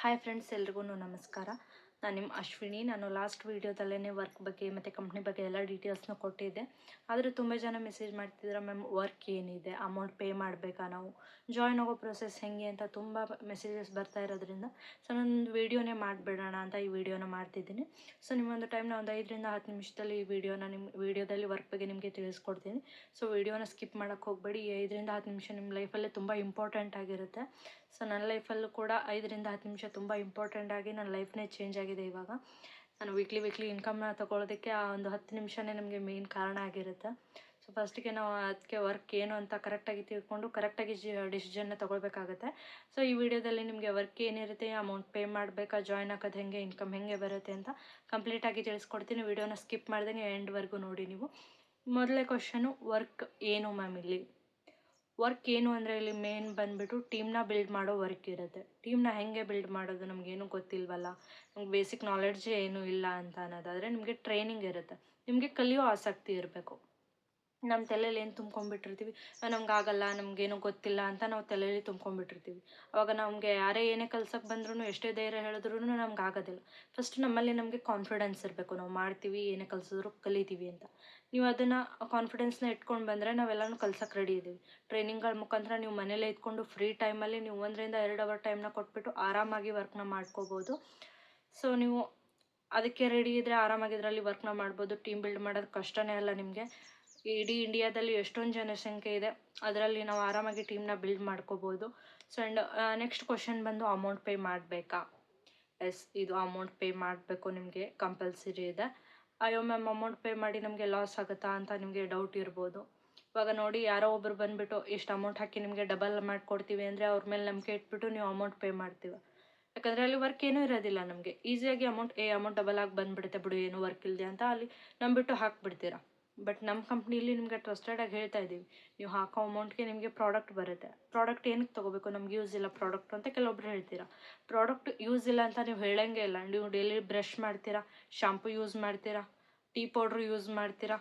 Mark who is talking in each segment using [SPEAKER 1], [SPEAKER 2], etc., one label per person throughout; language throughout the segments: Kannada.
[SPEAKER 1] ಹಾಯ್ ಫ್ರೆಂಡ್ಸ್, ಎಲ್ರಿಗೂ ನಮಸ್ಕಾರ. ನಾನು ನಿಮ್ಮ ಅಶ್ವಿನಿ. ನಾನು ಲಾಸ್ಟ್ ವೀಡಿಯೋದಲ್ಲೇ ವರ್ಕ್ ಬಗ್ಗೆ ಮತ್ತು ಕಂಪ್ನಿ ಬಗ್ಗೆ ಎಲ್ಲ ಡೀಟೇಲ್ಸ್ನ ಕೊಟ್ಟಿದ್ದೆ. ಆದರೆ ತುಂಬ ಜನ ಮೆಸೇಜ್ ಮಾಡ್ತಿದ್ದಾರೆ, ಮ್ಯಾಮ್ ವರ್ಕ್ ಏನಿದೆ, ಅಮೌಂಟ್ ಪೇ ಮಾಡಬೇಕಾ, ನಾವು ಜಾಯ್ನ್ ಆಗೋ ಪ್ರೊಸೆಸ್ ಹೆಂಗೆ ಅಂತ ತುಂಬ ಮೆಸೇಜಸ್ ಬರ್ತಾ ಇರೋದ್ರಿಂದ ಸೊ ನಾನೊಂದು ವೀಡಿಯೋನೇ ಮಾಡಿಬಿಡೋಣ ಅಂತ ಈ ವಿಡಿಯೋನ ಮಾಡ್ತಿದ್ದೀನಿ. ಸೊ ನಿಮ್ಮೊಂದು ಟೈಮ್ನ ಒಂದು 5 ರಿಂದ 10 ನಿಮಿಷದಲ್ಲಿ ಈ ವಿಡಿಯೋದಲ್ಲಿ ವರ್ಕ್ ಬಗ್ಗೆ ನಿಮಗೆ ತಿಳಿಸ್ಕೊಡ್ತೀನಿ. ಸೊ ವಿಡಿಯೋನ ಸ್ಕಿಪ್ ಮಾಡೋಕ್ಕೆ ಹೋಗಬೇಡಿ. ಈ 5 ರಿಂದ 10 ನಿಮಿಷ ನಿಮ್ಮ ಲೈಫಲ್ಲೇ ತುಂಬ ಇಂಪಾರ್ಟೆಂಟ್ ಆಗಿರುತ್ತೆ. ಸೊ ನನ್ನ ಲೈಫಲ್ಲೂ ಕೂಡ 5 ರಿಂದ 10 ನಿಮಿಷ ತುಂಬ ಇಂಪಾರ್ಟೆಂಟ್ ಆಗಿ ನನ್ನ ಲೈಫ್ನೇ ಚೇಂಜ್ ಆಗಿದೆ. ಇವಾಗ ನಾನು ವೀಕ್ಲಿ ಇನ್ಕಮ್ನ ತೊಗೊಳೋದಕ್ಕೆ ಆ ಒಂದು 10 ನಿಮಿಷನೇ ನಮಗೆ ಮೇನ್ ಕಾರಣ ಆಗಿರುತ್ತೆ. ಸೊ ಫಸ್ಟಿಗೆ ನಾವು ಅದಕ್ಕೆ ವರ್ಕ್ ಏನು ಅಂತ ಕರೆಕ್ಟಾಗಿ ತಿಳ್ಕೊಂಡು ಕರೆಕ್ಟಾಗಿ ಡಿಸಿಷನ್ನ ತೊಗೊಳ್ಬೇಕಾಗುತ್ತೆ. ಸೊ ಈ ವಿಡಿಯೋದಲ್ಲಿ ನಿಮಗೆ ವರ್ಕ್ ಏನಿರುತ್ತೆ, ಅಮೌಂಟ್ ಪೇ ಮಾಡಬೇಕಾ, ಜಾಯ್ನ್ ಆಗೋದು ಹೆಂಗೆ, ಇನ್ಕಮ್ ಹೆಂಗೆ ಬರುತ್ತೆ ಅಂತ ಕಂಪ್ಲೀಟಾಗಿ ತಿಳಿಸ್ಕೊಡ್ತೀನಿ. ವಿಡಿಯೋನ ಸ್ಕಿಪ್ ಮಾಡ್ದಂಗೆ ಎಂಡ್ವರೆಗೂ ನೋಡಿ ನೀವು. ಮೊದಲೇ ಕ್ವಶನು, ವರ್ಕ್ ಏನು ಮ್ಯಾಮ್ ಇಲ್ಲಿ? ವರ್ಕ್ ಏನು ಅಂದರೆ ಇಲ್ಲಿ ಮೇನ್ ಬಂದುಬಿಟ್ಟು ಟೀಮ್ನ ಬಿಲ್ಡ್ ಮಾಡೋ ವರ್ಕ್ ಇರುತ್ತೆ. ಟೀಮ್ನ ಹೇಗೆ ಬಿಲ್ಡ್ ಮಾಡೋದು ನಮಗೇನು ಗೊತ್ತಿಲ್ವಲ್ಲ, ನಮ್ಗೆ ಬೇಸಿಕ್ ನಾಲೆಡ್ಜೇ ಏನೂ ಇಲ್ಲ ಅಂತ ಅನ್ನೋದಾದರೆ ನಿಮಗೆ ಟ್ರೈನಿಂಗ್ ಇರುತ್ತೆ. ನಿಮಗೆ ಕಲಿಯೋ ಆಸಕ್ತಿ ಇರಬೇಕು. ನಮ್ಮ ತಲೆಯಲ್ಲಿ ಏನು ತುಂಬ್ಕೊಂಡ್ಬಿಟ್ಟಿರ್ತೀವಿ, ನಮ್ಗೆ ಆಗಲ್ಲ, ನಮಗೇನು ಗೊತ್ತಿಲ್ಲ ಅಂತ ನಾವು ತಲೆಯಲ್ಲಿ ತುಂಬ್ಕೊಂಡ್ಬಿಟ್ಟಿರ್ತೀವಿ. ಅವಾಗ ನಮಗೆ ಯಾರೇ ಏನೇ ಕಲ್ಸಕ್ಕೆ ಬಂದ್ರೂ, ಎಷ್ಟೇ ಧೈರ್ಯ ಹೇಳಿದ್ರೂ ನಮ್ಗೆ ಆಗೋದಿಲ್ಲ. ಫಸ್ಟ್ ನಮಗೆ ಕಾನ್ಫಿಡೆನ್ಸ್ ಇರಬೇಕು, ನಾವು ಮಾಡ್ತೀವಿ, ಏನೇ ಕಲಿಸಿದ್ರು ಕಲಿತೀವಿ ಅಂತ. ನೀವು ಅದನ್ನು ಕಾನ್ಫಿಡೆನ್ಸ್ನ ಇಟ್ಕೊಂಡು ಬಂದರೆ ನಾವೆಲ್ಲನೂ ಕಲ್ಸಕ್ಕೆ ರೆಡಿ ಇದ್ದೀವಿ. ಟ್ರೈನಿಂಗ್ಗಳ ಮುಖಾಂತರ ನೀವು ಮನೇಲೇ ಇದ್ಕೊಂಡು ಫ್ರೀ ಟೈಮಲ್ಲಿ ನೀವು 1 ರಿಂದ 2 ಅವರ್ ಟೈಮ್ನ ಕೊಟ್ಬಿಟ್ಟು ಆರಾಮಾಗಿ ವರ್ಕ್ನ ಮಾಡ್ಕೋಬೋದು. ಸೊ ನೀವು ಅದಕ್ಕೆ ರೆಡಿ ಇದ್ದರೆ ಆರಾಮಾಗಿ ಇದರಲ್ಲಿ ವರ್ಕ್ನ ಮಾಡ್ಬೋದು. ಟೀಮ್ ಬಿಲ್ಡ್ ಮಾಡೋದು ಕಷ್ಟನೇ ಅಲ್ಲ ನಿಮಗೆ. ಇಡೀ ಇಂಡಿಯಾದಲ್ಲಿ ಎಷ್ಟೊಂದು ಜನಸಂಖ್ಯೆ ಇದೆ, ಅದರಲ್ಲಿ ನಾವು ಆರಾಮಾಗಿ ಟೀಮ್ನ ಬಿಲ್ಡ್ ಮಾಡ್ಕೋಬೋದು. ಸೊ ಆ್ಯಂಡ್ ನೆಕ್ಸ್ಟ್ ಕ್ವಶನ್ ಬಂದು, ಅಮೌಂಟ್ ಪೇ ಮಾಡಬೇಕಾ? ಎಸ್, ಇದು ಅಮೌಂಟ್ ಪೇ ಮಾಡಬೇಕು, ನಿಮಗೆ ಕಂಪಲ್ಸರಿ ಇದೆ. ಅಯ್ಯೋ ಮ್ಯಾಮ್, ಅಮೌಂಟ್ ಪೇ ಮಾಡಿ ನಮಗೆ ಲಾಸ್ ಆಗುತ್ತಾ ಅಂತ ನಿಮಗೆ ಡೌಟ್ ಇರ್ಬೋದು. ಇವಾಗ ನೋಡಿ, ಯಾರೋ ಒಬ್ರು ಬಂದುಬಿಟ್ಟು ಇಷ್ಟು ಅಮೌಂಟ್ ಹಾಕಿ ನಿಮಗೆ ಡಬಲ್ ಮಾಡಿಕೊಡ್ತೀವಿ ಅಂದರೆ ಅವ್ರ ಮೇಲೆ ನಂಬಿಕೆ ಇಟ್ಬಿಟ್ಟು ನೀವು ಅಮೌಂಟ್ ಪೇ ಮಾಡ್ತೀವಿ. ಯಾಕಂದರೆ ಅಲ್ಲಿ ವರ್ಕ್ ಏನೂ ಇರೋದಿಲ್ಲ. ನಮಗೆ ಈಸಿಯಾಗಿ ಅಮೌಂಟ್ ಡಬಲ್ ಆಗಿ ಬಂದುಬಿಡುತ್ತೆ ಬಿಡು, ಏನೂ ವರ್ಕ್ ಇಲ್ಲದೆ ಅಂತ ಅಲ್ಲಿ ನಂಬಿಟ್ಟು ಹಾಕಿಬಿಡ್ತೀರಾ. ಬಟ್ ನಮ್ಮ ಕಂಪ್ನಿಲಿ ನಿಮಗೆ ಟ್ರಸ್ಟೆಡಾಗಿ ಹೇಳ್ತಾ ಇದ್ದೀವಿ, ನೀವು ಹಾಕೋ ಅಮೌಂಟ್ಗೆ ನಿಮಗೆ ಪ್ರಾಡಕ್ಟ್ ಬರುತ್ತೆ. ಪ್ರಾಡಕ್ಟ್ ಏನಕ್ಕೆ ತೊಗೋಬೇಕು, ನಮ್ಗೆ ಯೂಸ್ ಇಲ್ಲ ಪ್ರಾಡಕ್ಟ್ ಅಂತ ಕೆಲವೊಬ್ರು ಹೇಳ್ತೀರಾ. ಪ್ರಾಡಕ್ಟ್ ಯೂಸ್ ಇಲ್ಲ ಅಂತ ನೀವು ಹೇಳೋಂಗೆ ಇಲ್ಲ. ನೀವು ಡೈಲಿ ಬ್ರಷ್ ಮಾಡ್ತೀರಾ, ಶಾಂಪು ಯೂಸ್ ಮಾಡ್ತೀರಾ, ಟೀ ಪೌಡ್ರ್ ಯೂಸ್ ಮಾಡ್ತೀರಾ,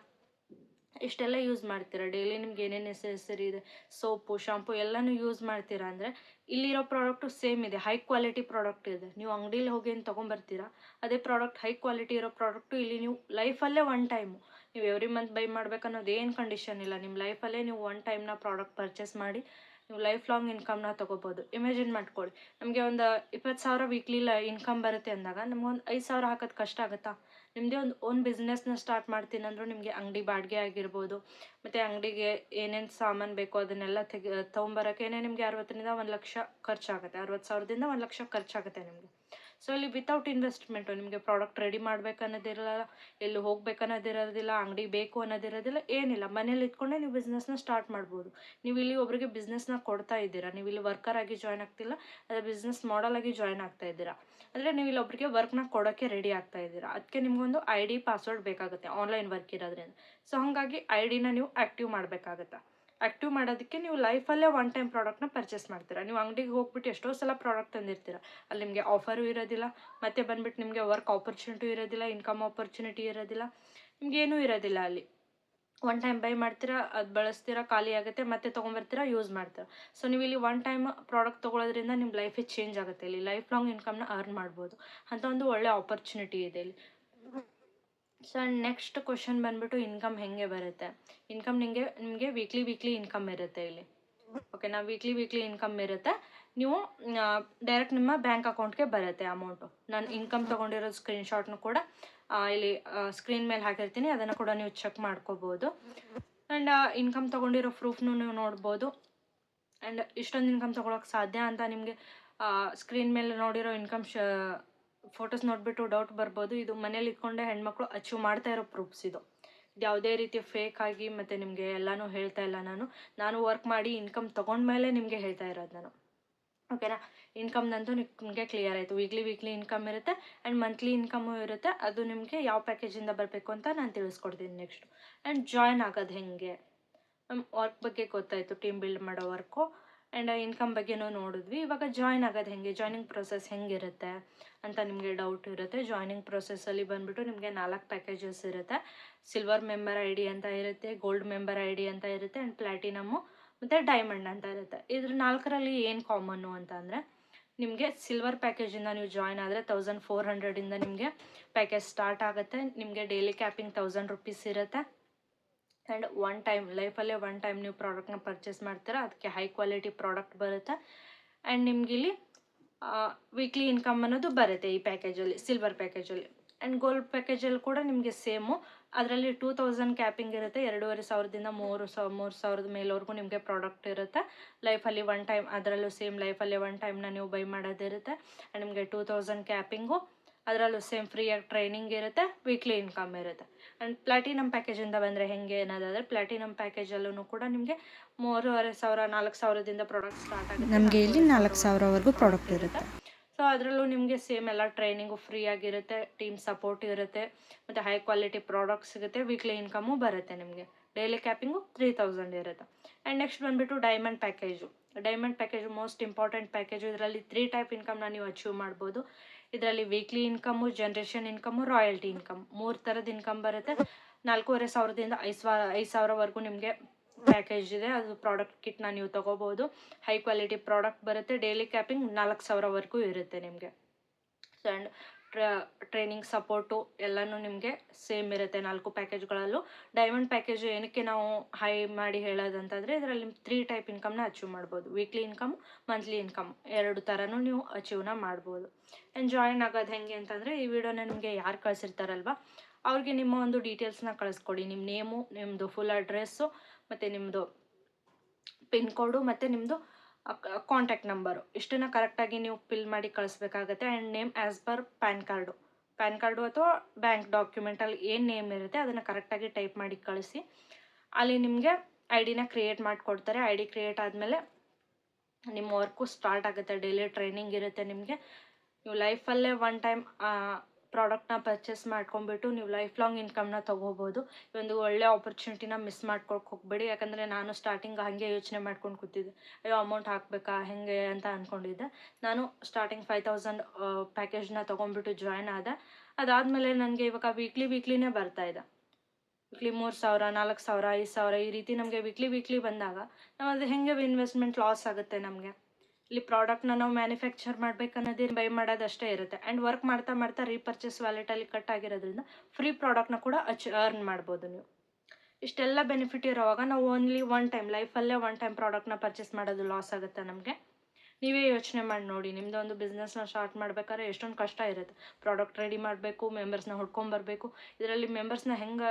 [SPEAKER 1] ಇಷ್ಟೆಲ್ಲ ಯೂಸ್ ಮಾಡ್ತೀರಾ. ಡೈಲಿ ನಿಮ್ಗೆ ಏನೇನು ನೆಸೆಸರಿ ಇದೆ, ಸೋಪು, ಶಾಂಪು ಎಲ್ಲನೂ ಯೂಸ್ ಮಾಡ್ತೀರಾ ಅಂದರೆ ಇಲ್ಲಿರೋ ಪ್ರಾಡಕ್ಟು ಸೇಮ್ ಇದೆ, ಹೈ ಕ್ವಾಲಿಟಿ ಪ್ರಾಡಕ್ಟ್ ಇದೆ. ನೀವು ಅಂಗಡೀಲಿ ಹೋಗಿ ಏನು ತೊಗೊಂಬರ್ತೀರಾ, ಅದೇ ಪ್ರಾಡಕ್ಟ್, ಹೈ ಕ್ವಾಲಿಟಿ ಇರೋ ಪ್ರಾಡಕ್ಟು ಇಲ್ಲಿ ನೀವು ಲೈಫಲ್ಲೇ ಒನ್ ಟೈಮು, ನೀವು ಎವ್ರಿ ಮಂತ್ ಬೈ ಮಾಡ್ಬೇಕನ್ನೋದು ಏನು ಕಂಡೀಷನ್ ಇಲ್ಲ. ನಿಮ್ಮ ಲೈಫಲ್ಲೇ ನೀವು ಒನ್ ಟೈಮ್ನ ಪ್ರಾಡಕ್ಟ್ ಪರ್ಚೇಸ್ ಮಾಡಿ ನೀವು ಲೈಫ್ ಲಾಂಗ್ ಇನ್ಕಮ್ನ ತೊಗೋಬೋದು. ಇಮ್ಯಾಜಿನ್ ಮಾಡ್ಕೊಳ್ಳಿ, ನಮಗೆ ಒಂದು 20,000 ವೀಕ್ಲಿ ಇನ್ಕಮ್ ಬರುತ್ತೆ ಅಂದಾಗ ನಮಗೊಂದು 5,000 ಹಾಕೋದು ಕಷ್ಟ ಆಗುತ್ತಾ? ನಿಮ್ಮದೇ ಒಂದು ಓನ್ ಬಿಸ್ನೆಸ್ನ ಸ್ಟಾರ್ಟ್ ಮಾಡ್ತೀನಿ ಅಂದರೂ ನಿಮಗೆ ಅಂಗಡಿ ಬಾಡಿಗೆ ಆಗಿರ್ಬೋದು, ಮತ್ತು ಅಂಗಡಿಗೆ ಏನೇನು ಸಾಮಾನು ಬೇಕೋ ಅದನ್ನೆಲ್ಲ ತೊಗೊಂಬರೋಕ್ಕೇನೆ ನಿಮಗೆ 60ರಿಂದ 1 ಲಕ್ಷ ಖರ್ಚಾಗುತ್ತೆ. 60,000ದಿಂದ 1 ಲಕ್ಷ ಖರ್ಚಾಗುತ್ತೆ ನಿಮಗೆ. ಸೊ ಇಲ್ಲಿ ವಿತೌಟ್ ಇನ್ವೆಸ್ಟ್ಮೆಂಟು ನಿಮಗೆ ಪ್ರಾಡಕ್ಟ್ ರೆಡಿ ಅನ್ನೋದಿರಲ್ಲ, ಎಲ್ಲಿ ಅನ್ನೋದಿರೋದಿಲ್ಲ, ಅಂಗಡಿ ಬೇಕು ಅನ್ನೋದಿರೋದಿಲ್ಲ, ಏನಿಲ್ಲ. ಮನೇಲಿ ಇಟ್ಕೊಂಡೆ ನೀವು ಬಿಸ್ನೆಸ್ನ ಸ್ಟಾರ್ಟ್ ಮಾಡ್ಬೋದು. ನೀವು ಇಲ್ಲಿ ಒಬ್ಬರಿಗೆ ಬಿಸ್ನೆಸ್ನ ಕೊಡ್ತಾ ಇದ್ದೀರಾ, ನೀವು ಇಲ್ಲಿ ವರ್ಕರ್ ಆಗಿ ಜಾಯ್ನ್ ಆಗ್ತಿಲ್ಲ, ಅದೇ ಬಿಸ್ನೆಸ್ ಮಾಡಲ್ ಆಗಿ ಜಾಯ್ನ್ ಆಗ್ತಾ ಇದ್ದೀರಾ. ಅಂದರೆ ನೀವು ಇಲ್ಲಿ ಒಬ್ಬರಿಗೆ ವರ್ಕ್ನ ಕೊಡೋಕ್ಕೆ ರೆಡಿ ಆಗ್ತಾ ಇದ್ದೀರಾ. ಅದಕ್ಕೆ ನಿಮಗೊಂದು ID ಪಾಸ್ವರ್ಡ್ ಬೇಕಾಗುತ್ತೆ, ಆನ್ಲೈನ್ ವರ್ಕ್ ಇರೋದ್ರಿಂದ. ಸೊ ಹಾಗಾಗಿ ID ನೀವು ಆ್ಯಕ್ಟಿವ್ ಮಾಡಬೇಕಾಗತ್ತೆ. ಆ್ಯಕ್ಟಿವ್ ಮಾಡೋದಕ್ಕೆ ನೀವು ಲೈಫಲ್ಲೇ ಒನ್ ಟೈಮ್ ಪ್ರಾಡಕ್ಟ್ನ ಪರ್ಚೇಸ್ ಮಾಡ್ತೀರಾ. ನೀವು ಅಂಗಡಿಗೆ ಹೋಗ್ಬಿಟ್ಟು ಎಷ್ಟೋ ಸಲ ಪ್ರಾಡಕ್ಟ್ ತಂದಿರ್ತೀರ, ಅಲ್ಲಿ ನಿಮಗೆ ಆಫರು ಇರೋದಿಲ್ಲ, ಮತ್ತು ಬಂದುಬಿಟ್ಟು ನಿಮಗೆ ವರ್ಕ್ ಆಪರ್ಚುನಿಟಿ ಇರೋದಿಲ್ಲ, ಇನ್ಕಮ್ ಆಪರ್ಚುನಿಟಿ ಇರೋದಿಲ್ಲ, ನಿಮಗೇನೂ ಇರೋದಿಲ್ಲ. ಅಲ್ಲಿ ಒನ್ ಟೈಮ್ ಬೈ ಮಾಡ್ತೀರಾ, ಅದು ಬಳಸ್ತೀರಾ, ಖಾಲಿ ಆಗುತ್ತೆ, ಮತ್ತೆ ತೊಗೊಂಬರ್ತೀರಾ, ಯೂಸ್ ಮಾಡ್ತೀರಾ. ಸೊ ನೀವು ಇಲ್ಲಿ ಒನ್ ಟೈಮ್ ಪ್ರಾಡಕ್ಟ್ ತೊಗೊಳೋದ್ರಿಂದ ನಿಮ್ಮ ಲೈಫೇ ಚೇಂಜ್ ಆಗುತ್ತೆ. ಇಲ್ಲಿ ಲೈಫ್ ಲಾಂಗ್ ಇನ್ಕಮ್ನ ಅರ್ನ್ ಮಾಡ್ಬೋದು ಅಂತ ಒಂದು ಒಳ್ಳೆ ಆಪರ್ಚುನಿಟಿ ಇದೆ ಇಲ್ಲಿ. ಸೊ ನೆಕ್ಸ್ಟ್ ಕ್ವಶನ್ ಬಂದುಬಿಟ್ಟು, ಇನ್ಕಮ್ ಹೇಗೆ ಬರುತ್ತೆ? ಇನ್ಕಮ್ ನಿಮಗೆ ವೀಕ್ಲಿ ಇನ್ಕಮ್ ಇರುತ್ತೆ ಇಲ್ಲಿ. ಓಕೆನಾ, ವೀಕ್ಲಿ ಇನ್ಕಮ್ ಇರುತ್ತೆ. ನೀವು ಡೈರೆಕ್ಟ್ ನಿಮ್ಮ ಬ್ಯಾಂಕ್ ಅಕೌಂಟ್ಗೆ ಬರುತ್ತೆ ಅಮೌಂಟು. ನಾನು ಇನ್ಕಮ್ ತೊಗೊಂಡಿರೋ ಸ್ಕ್ರೀನ್ಶಾಟ್ನು ಕೂಡ ಇಲ್ಲಿ ಸ್ಕ್ರೀನ್ ಮೇಲೆ ಹಾಕಿರ್ತೀನಿ, ಅದನ್ನು ಕೂಡ ನೀವು ಚೆಕ್ ಮಾಡ್ಕೋಬೋದು. ಆ್ಯಂಡ್ ಇನ್ಕಮ್ ತೊಗೊಂಡಿರೋ ಪ್ರೂಫ್ನು ನೀವು ನೋಡ್ಬೋದು. ಆ್ಯಂಡ್ ಇಷ್ಟೊಂದು ಇನ್ಕಮ್ ತೊಗೊಳಕ್ಕೆ ಸಾಧ್ಯ ಅಂತ ನಿಮಗೆ ಸ್ಕ್ರೀನ್ ಮೇಲೆ ನೋಡಿರೋ ಇನ್ಕಮ್ ಫೋಟೋಸ್ ನೋಡಿಬಿಟ್ಟು ಡೌಟ್ ಬರ್ಬೋದು. ಇದು ಮನೇಲಿ ಇಟ್ಕೊಂಡೆ ಹೆಣ್ಮಕ್ಳು ಅಚೀವ್ ಮಾಡ್ತಾ ಇರೋ ಪ್ರೂಫ್ಸ್ ಇದು ಯಾವುದೇ ರೀತಿ ಫೇಕ್ ಆಗಿ ಮತ್ತು ನಿಮಗೆ ಎಲ್ಲನೂ ಹೇಳ್ತಾ ಇಲ್ಲ. ನಾನು ವರ್ಕ್ ಮಾಡಿ ಇನ್ಕಮ್ ತೊಗೊಂಡ್ಮೇಲೆ ನಿಮಗೆ ಹೇಳ್ತಾ ಇರೋದು ನಾನು. ಓಕೆನಾ, ಇನ್ಕಮ್ನಂತೂ ನಿಮಗೆ ಕ್ಲಿಯರ್ ಆಯಿತು. ವೀಕ್ಲಿ ಇನ್ಕಮ್ ಇರುತ್ತೆ ಆ್ಯಂಡ್ ಮಂತ್ಲಿ ಇನ್ಕಮು ಇರುತ್ತೆ. ಅದು ನಿಮಗೆ ಯಾವ ಪ್ಯಾಕೇಜಿಂದ ಬರಬೇಕು ಅಂತ ನಾನು ತಿಳಿಸ್ಕೊಡ್ತೀನಿ ನೆಕ್ಸ್ಟು. ಆ್ಯಂಡ್ ಜಾಯ್ನ್ ಆಗೋದು ಹೇಗೆ? ವರ್ಕ್ ಬಗ್ಗೆ ಗೊತ್ತಾಯಿತು, ಟೀಮ್ ಬಿಲ್ಡ್ ಮಾಡೋ ವರ್ಕು. ಆ್ಯಂಡ್ ಇನ್ಕಮ್ ಬಗ್ಗೆನೂ ನೋಡಿದ್ವಿ. ಇವಾಗ ಜಾಯ್ನ್ ಆಗೋದು ಹೇಗೆ, ಜಾಯ್ನಿಂಗ್ ಪ್ರೊಸೆಸ್ ಹೆಂಗಿರುತ್ತೆ ಅಂತ ನಿಮಗೆ ಡೌಟ್ ಇರುತ್ತೆ. ಜಾಯ್ನಿಂಗ್ ಪ್ರೊಸೆಸ್ಸಲ್ಲಿ ಬಂದುಬಿಟ್ಟು ನಿಮಗೆ 4 ಪ್ಯಾಕೇಜಸ್ ಇರುತ್ತೆ. ಸಿಲ್ವರ್ ಮೆಂಬರ್ ID ಅಂತ ಇರುತ್ತೆ, ಗೋಲ್ಡ್ ಮೆಂಬರ್ ID ಅಂತ ಇರುತ್ತೆ, ಆ್ಯಂಡ್ ಪ್ಲ್ಯಾಟಿನಮ್ಮು ಮತ್ತು ಡೈಮಂಡ್ ಅಂತ ಇರುತ್ತೆ. ಇದ್ರ 4ರಲ್ಲಿ ಏನು ಕಾಮನ್ನು ಅಂತ ಅಂದರೆ, ನಿಮಗೆ ಸಿಲ್ವರ್ ಪ್ಯಾಕೇಜಿಂದ ನೀವು ಜಾಯ್ನ್ ಆದರೆ 1400ಇಂದ ನಿಮಗೆ ಪ್ಯಾಕೇಜ್ ಸ್ಟಾರ್ಟ್ ಆಗುತ್ತೆ. ನಿಮಗೆ ಡೈಲಿ ಕ್ಯಾಪಿಂಗ್ 1000 ರುಪೀಸ್ ಇರುತ್ತೆ. ಆ್ಯಂಡ್ ಒನ್ ಟೈಮ್ ಲೈಫಲ್ಲೇ ಒನ್ ಟೈಮ್ ನೀವು ಪ್ರಾಡಕ್ಟ್ನ ಪರ್ಚೇಸ್ ಮಾಡ್ತೀರಾ, ಅದಕ್ಕೆ ಹೈ ಕ್ವಾಲಿಟಿ ಪ್ರಾಡಕ್ಟ್ ಬರುತ್ತೆ. ಆ್ಯಂಡ್ ನಿಮಗಿಲ್ಲಿ ವೀಕ್ಲಿ ಇನ್ಕಮ್ ಅನ್ನೋದು ಬರುತ್ತೆ ಈ ಪ್ಯಾಕೇಜಲ್ಲಿ, ಸಿಲ್ವರ್ ಪ್ಯಾಕೇಜಲ್ಲಿ. ಆ್ಯಂಡ್ ಗೋಲ್ಡ್ ಪ್ಯಾಕೇಜಲ್ಲಿ ಕೂಡ ನಿಮಗೆ ಸೇಮು, ಅದರಲ್ಲಿ 2000 ಕ್ಯಾಪಿಂಗ್ ಇರುತ್ತೆ. 2500ದಿಂದ 3000 ಮೇಲವರೆಗೂ ನಿಮಗೆ ಪ್ರಾಡಕ್ಟ್ ಇರುತ್ತೆ. ಲೈಫಲ್ಲಿ ಒನ್ ಟೈಮ್, ಅದರಲ್ಲೂ ಸೇಮ್ ಲೈಫಲ್ಲಿ ಒನ್ ಟೈಮ್ನ ನೀವು ಬೈ ಮಾಡೋದಿರುತ್ತೆ. ಆ್ಯಂಡ್ ನಿಮಗೆ 2000 ಕ್ಯಾಪಿಂಗು, ಅದರಲ್ಲೂ ಸೇಮ್ ಫ್ರೀಯಾಗಿ ಟ್ರೈನಿಂಗ್ ಇರುತ್ತೆ, ವೀಕ್ಲಿ ಇನ್ಕಮ್ ಇರುತ್ತೆ. ಆ್ಯಂಡ್ ಪ್ಲಾಟಿನಮ್ ಪ್ಯಾಕೇಜಿಂದ ಬಂದರೆ ಹೆಂಗೆ ಅನ್ನೋದಾದರೆ, ಪ್ಲಾಟಿನಮ್ ಪ್ಯಾಕೇಜಲ್ಲೂ ಕೂಡ ನಿಮಗೆ 3500 4000ದಿಂದ ಪ್ರಾಡಕ್ಟ್ ಸ್ಟಾರ್ಟ್ ಆಗುತ್ತೆ.
[SPEAKER 2] ನಮಗೆ ಇಲ್ಲಿ 4000ವರೆಗೂ ಪ್ರಾಡಕ್ಟ್ ಇರುತ್ತೆ.
[SPEAKER 1] ಸೊ ಅದರಲ್ಲೂ ನಿಮಗೆ ಸೇಮ್ ಎಲ್ಲ ಟ್ರೈನಿಂಗು ಫ್ರೀ ಆಗಿರುತ್ತೆ, ಟೀಮ್ ಸಪೋರ್ಟ್ ಇರುತ್ತೆ, ಮತ್ತು ಹೈ ಕ್ವಾಲಿಟಿ ಪ್ರಾಡಕ್ಟ್ ಸಿಗುತ್ತೆ, ವೀಕ್ಲಿ ಇನ್ಕಮು ಬರುತ್ತೆ. ನಿಮಗೆ ಡೈಲಿ ಕ್ಯಾಪಿಂಗು 3000 ಇರುತ್ತೆ. ಆ್ಯಂಡ್ ನೆಕ್ಸ್ಟ್ ಬಂದುಬಿಟ್ಟು diamond package. Diamond package most important package. ಇದರಲ್ಲಿ 3 ಟೈಪ್ ಇನ್ಕಮ್ನ ನೀವು ಅಚೀವ್ ಮಾಡ್ಬೋದು. ಇದರಲ್ಲಿ weekly income, generation income, royalty income, 3 ಥರದ ಇನ್ಕಮ್ ಬರುತ್ತೆ. 4500ದಿಂದ 5000ವರೆಗೂ ನಿಮಗೆ ಪ್ಯಾಕೇಜ್ ಇದೆ. ಅದು ಪ್ರಾಡಕ್ಟ್ ಕಿಟ್ನ ನೀವು ತೊಗೋಬೋದು. ಹೈ ಕ್ವಾಲಿಟಿ ಪ್ರಾಡಕ್ಟ್ ಬರುತ್ತೆ. ಡೈಲಿ ಕ್ಯಾಪಿಂಗ್ 4000ವರೆಗೂ ಇರುತ್ತೆ ನಿಮಗೆ. ಆ್ಯಂಡ್ ಟ್ರೈನಿಂಗ್ ಸಪೋರ್ಟು ಎಲ್ಲನೂ ನಿಮಗೆ ಸೇಮ್ ಇರುತ್ತೆ 4 ಪ್ಯಾಕೇಜ್ಗಳಲ್ಲೂ. ಡೈಮಂಡ್ ಪ್ಯಾಕೇಜು ಏನಕ್ಕೆ ನಾವು ಹೈ ಮಾಡಿ ಹೇಳೋದಂತಂದರೆ, ಇದರಲ್ಲಿ 3 ಟೈಪ್ ಇನ್ಕಮ್ನ ಅಚೀವ್ ಮಾಡ್ಬೋದು. ವೀಕ್ಲಿ ಇನ್ಕಮ್, ಮಂತ್ಲಿ ಇನ್ಕಮ್ 2 ಥರನೂ ನೀವು ಅಚೀವ್ನ ಮಾಡ್ಬೋದು. ಆ್ಯಂಡ್ ಜಾಯಿನ್ ಆಗೋದು ಹೆಂಗೆ ಅಂತಂದರೆ, ಈ ವಿಡಿಯೋನ ನಿಮಗೆ ಯಾರು ಕಳಿಸಿರ್ತಾರಲ್ವ ಅವ್ರಿಗೆ ನಿಮ್ಮ ಒಂದು ಡೀಟೇಲ್ಸ್ನ ಕಳಿಸ್ಕೊಡಿ. ನಿಮ್ಮ ನೇಮು, ನಿಮ್ಮದು ಫುಲ್ ಅಡ್ರೆಸ್ಸು, ಮತ್ತು ನಿಮ್ಮದು ಪಿನ್ ಕೋಡು, ಮತ್ತು ನಿಮ್ಮದು ಕಾಂಟ್ಯಾಕ್ಟ್ ನಂಬರು, ಇಷ್ಟನ್ನು ಕರೆಕ್ಟಾಗಿ ನೀವು ಫಿಲ್ ಮಾಡಿ ಕಳಿಸ್ಬೇಕಾಗತ್ತೆ. And name as per PAN card ಅಥವಾ ಬ್ಯಾಂಕ್ ಡಾಕ್ಯುಮೆಂಟಲ್ಲಿ ಏನು ನೇಮ್ ಇರುತ್ತೆ ಅದನ್ನು ಕರೆಕ್ಟಾಗಿ ಟೈಪ್ ಮಾಡಿ ಕಳಿಸಿ. ಅಲ್ಲಿ ನಿಮಗೆ ಐ ಡಿನ ಕ್ರಿಯೇಟ್ ಮಾಡಿಕೊಡ್ತಾರೆ. ಐ ಡಿ ಕ್ರಿಯೇಟ್ ಆದಮೇಲೆ ನಿಮ್ಮ ವರ್ಕು ಸ್ಟಾರ್ಟ್ ಆಗುತ್ತೆ. ಡೈಲಿ ಟ್ರೈನಿಂಗ್ ಇರುತ್ತೆ ನಿಮಗೆ. ನೀವು ಲೈಫಲ್ಲೇ ಒನ್ ಟೈಮ್ ಪ್ರಾಡಕ್ಟ್ನ ಪರ್ಚೇಸ್ ಮಾಡ್ಕೊಂಬಿಟ್ಟು ನೀವು ಲೈಫ್ ಲಾಂಗ್ ಇನ್ಕಮ್ನ ತೊಗೋಬೋದು. ಈ ಒಂದು ಒಳ್ಳೆ ಆಪರ್ಚುನಿಟಿನ ಮಿಸ್ ಮಾಡ್ಕೊಳಕ್ಕೆ ಹೋಗಬೇಡಿ. ಯಾಕಂದರೆ ನಾನು ಸ್ಟಾರ್ಟಿಂಗ್ ಹಾಗೆ ಯೋಚನೆ ಮಾಡ್ಕೊಂಡು ಕೂತಿದ್ದೆ, ಅಯ್ಯೋ ಅಮೌಂಟ್ ಹಾಕಬೇಕಾ ಹೆಂಗೆ ಅಂತ ಅಂದ್ಕೊಂಡಿದ್ದೆ. ನಾನು ಸ್ಟಾರ್ಟಿಂಗ್ 5000 ಪ್ಯಾಕೇಜ್ನ ತೊಗೊಂಡ್ಬಿಟ್ಟು ಜಾಯ್ನ್ ಆದೆ. ಅದಾದಮೇಲೆ ನನಗೆ ಇವಾಗ ವೀಕ್ಲಿನೇ ಬರ್ತಾಯಿದೆ. ವೀಕ್ಲಿ 3000 4000 5000 ಈ ರೀತಿ ನಮಗೆ ವೀಕ್ಲಿ ಬಂದಾಗ ನಾವು ಅದು ಹೆಂಗೆ ಇನ್ವೆಸ್ಟ್ಮೆಂಟ್ ಲಾಸ್ ಆಗುತ್ತೆ ನಮಗೆ. ಇಲ್ಲಿ ಪ್ರಾಡಕ್ಟ್ನ ನಾವು ಮ್ಯಾನುಫ್ಯಾಕ್ಚರ್ ಮಾಡಬೇಕನ್ನೋದೇ ಬೈ ಮಾಡೋದಷ್ಟೇ ಇರುತ್ತೆ. ಆ್ಯಂಡ್ ವರ್ಕ್ ಮಾಡ್ತಾ ರೀಪರ್ಚೇಸ್ ವ್ಯಾಲೆಟಲ್ಲಿ ಕಟ್ ಆಗಿರೋದ್ರಿಂದ ಫ್ರೀ ಪ್ರಾಡಕ್ಟ್ನ ಕೂಡ ಅರ್ನ್ ಮಾಡ್ಬೋದು ನೀವು. ಇಷ್ಟೆಲ್ಲ ಬೆನಿಫಿಟ್ ಇರೋವಾಗ ನಾವು ಓನ್ಲಿ ಒನ್ ಟೈಮ್, ಲೈಫಲ್ಲೇ ಒನ್ ಟೈಮ್ ಪ್ರಾಡಕ್ಟ್ನ ಪರ್ಚೇಸ್ ಮಾಡೋದು ಲಾಸ್ ಆಗುತ್ತೆ ನಮಗೆ. ನೀವೇ ಯೋಚನೆ ಮಾಡಿ ನೋಡಿ, ನಿಮ್ಮದು ಒಂದು ಬಿಸ್ನೆಸ್ನ ಸ್ಟಾರ್ಟ್ ಮಾಡ್ಬೇಕಾದ್ರೆ ಎಷ್ಟೊಂದು ಕಷ್ಟ ಇರುತ್ತೆ. ಪ್ರಾಡಕ್ಟ್ ರೆಡಿ ಮಾಡಬೇಕು, ಮೆಂಬರ್ಸ್ನ ಹುಡ್ಕೊಂಬರ್ಬೇಕು. ಇದರಲ್ಲಿ ಮೆಂಬರ್ಸ್ನ ಹೆಂಗೆ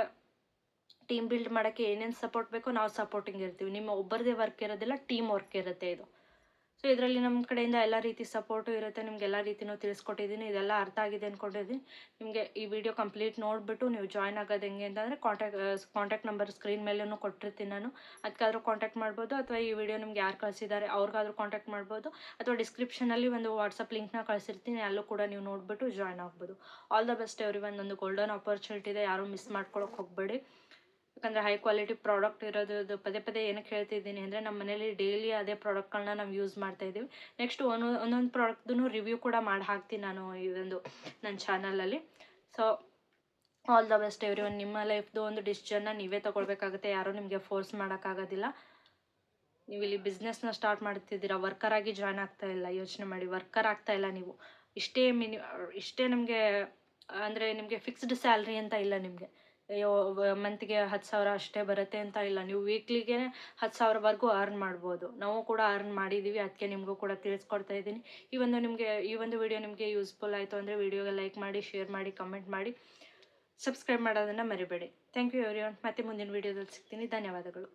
[SPEAKER 1] ಟೀಮ್ ಬಿಲ್ಡ್ ಮಾಡೋಕ್ಕೆ ಏನೇನು ಸಪೋರ್ಟ್ ಬೇಕೋ ನಾವು ಸಪೋರ್ಟಿಂಗ್ ಇರ್ತೀವಿ. ನಿಮ್ಮ ಒಬ್ಬರದೇ ವರ್ಕ್ ಇರೋದಿಲ್ಲ, ಟೀಮ್ ವರ್ಕ್ ಇರುತ್ತೆ ಇದು. ಸೊ ಇದರಲ್ಲಿ ನಮ್ಮ ಕಡೆಯಿಂದ ಎಲ್ಲ ರೀತಿ ಸಪೋರ್ಟು ಇರುತ್ತೆ. ನಿಮ್ಗೆ ಎಲ್ಲ ರೀತಿಯೂ ತಿಳಿಸ್ಕೊಟ್ಟಿದ್ದೀನಿ. ಇದೆಲ್ಲ ಅರ್ಥ ಆಗಿದೆ ಅಂದ್ಕೊಂಡಿದ್ದೀನಿ. ನಿಮಗೆ ಈ ವಿಡಿಯೋ ಕಂಪ್ಲೀಟ್ ನೋಡಿಬಿಟ್ಟು ನೀವು ಜಾಯ್ನ್ ಆಗೋದು ಹೆಂಗೆ ಅಂತಂದರೆ, ಕಾಂಟ್ಯಾಕ್ಟ್ ನಂಬರ್ ಸ್ಕ್ರೀನ್ ಮೇಲೂ ಕೊಟ್ಟಿರ್ತೀನಿ ನಾನು. ಅದಕ್ಕಾದ್ರೂ ಕಾಂಟ್ಯಾಕ್ಟ್ ಮಾಡ್ಬೋದು, ಅಥವಾ ಈ ವಿಡಿಯೋ ನಿಮ್ಗೆ ಯಾರು ಕಳಿಸಿದ್ದಾರೆ ಅವ್ರಿಗಾದ್ರೂ ಕಾಂಟ್ಯಾಕ್ಟ್ ಮಾಡ್ಬೋದು, ಅಥವಾ ಡಿಸ್ಕ್ರಿಪ್ಷನಲ್ಲಿ ಒಂದು ವಾಟ್ಸಪ್ ಲಿಂಕ್ನ ಕಳಿಸಿರ್ತೀನಿ, ಅಲ್ಲೂ ಕೂಡ ನೀವು ನೋಡಿಬಿಟ್ಟು ಜಾಯ್ನ್ ಆಗ್ಬೋದು. All the best everyone. ಒಂದು ಗೋಲ್ಡನ್ ಆಪರ್ಚುನಿಟಿ ಇದೆ, ಯಾರೂ ಮಿಸ್ ಮಾಡ್ಕೊಳಕ್ಕೆ ಹೋಗಬೇಡಿ. ಯಾಕಂದರೆ ಹೈ ಕ್ವಾಲಿಟಿ ಪ್ರಾಡಕ್ಟ್ ಇರೋದು ಪದೇ ಏನಕ್ಕೆ ಹೇಳ್ತಿದ್ದೀನಿ ಅಂದರೆ, ನಮ್ಮ ಮನೇಲಿ ಡೈಲಿ ಅದೇ ಪ್ರಾಡಕ್ಟ್ಗಳನ್ನ ನಾವು ಯೂಸ್ ಮಾಡ್ತಾಯಿದ್ದೀವಿ. ನೆಕ್ಸ್ಟ್ ಒಂದೊಂದು ಪ್ರಾಡಕ್ಟ್ದು ರಿವ್ಯೂ ಕೂಡ ಮಾಡಿ ಹಾಕ್ತೀನಿ ನಾನು ಈ ಒಂದು ನನ್ನ ಚಾನಲಲ್ಲಿ. So all the best everyone. ನಿಮ್ಮ ಲೈಫ್ದು ಒಂದು ಡಿಸಿಷನ್ನ ನೀವೇ ತೊಗೊಳ್ಬೇಕಾಗುತ್ತೆ, ಯಾರೂ ನಿಮಗೆ ಫೋರ್ಸ್ ಮಾಡೋಕ್ಕಾಗೋದಿಲ್ಲ. ನೀವು ಇಲ್ಲಿ ಬಿಸ್ನೆಸ್ನ ಸ್ಟಾರ್ಟ್ ಮಾಡ್ತಿದ್ದೀರಾ, ವರ್ಕರಾಗಿ ಜಾಯ್ನ್ ಆಗ್ತಾಯಿಲ್ಲ. ಯೋಚನೆ ಮಾಡಿ, ವರ್ಕರ್ ಆಗ್ತಾಯಿಲ್ಲ ನೀವು. ಇಷ್ಟೇ ನಮಗೆ ಅಂದರೆ ನಿಮಗೆ ಫಿಕ್ಸ್ಡ್ ಸ್ಯಾಲ್ರಿ ಅಂತ ಇಲ್ಲ ನಿಮಗೆ. ಮಂತ್ಗೆ 10,000 ಅಷ್ಟೇ ಬರುತ್ತೆ ಅಂತ ಇಲ್ಲ. ನೀವು ವೀಕ್ಲಿಗೆ 10,000ವರೆಗೂ ಅರ್ನ್ ಮಾಡ್ಬೋದು. ನಾವು ಕೂಡ ಅರ್ನ್ ಮಾಡಿದ್ದೀವಿ, ಅದಕ್ಕೆ ನಿಮಗೂ ಕೂಡ ತಿಳಿಸ್ಕೊಡ್ತಾ ಇದ್ದೀನಿ. ಈ ಒಂದು ವಿಡಿಯೋ ನಿಮಗೆ ಯೂಸ್ಫುಲ್ ಆಯಿತು ಅಂದರೆ ವಿಡಿಯೋಗೆ ಲೈಕ್ ಮಾಡಿ, ಶೇರ್ ಮಾಡಿ, ಕಮೆಂಟ್ ಮಾಡಿ, ಸಬ್ಸ್ಕ್ರೈಬ್ ಮಾಡೋದನ್ನು ಮರಿಬೇಡಿ. Thank you everyone. ಮತ್ತೆ ಮುಂದಿನ ವಿಡಿಯೋದಲ್ಲಿ ಸಿಗ್ತೀನಿ. ಧನ್ಯವಾದಗಳು.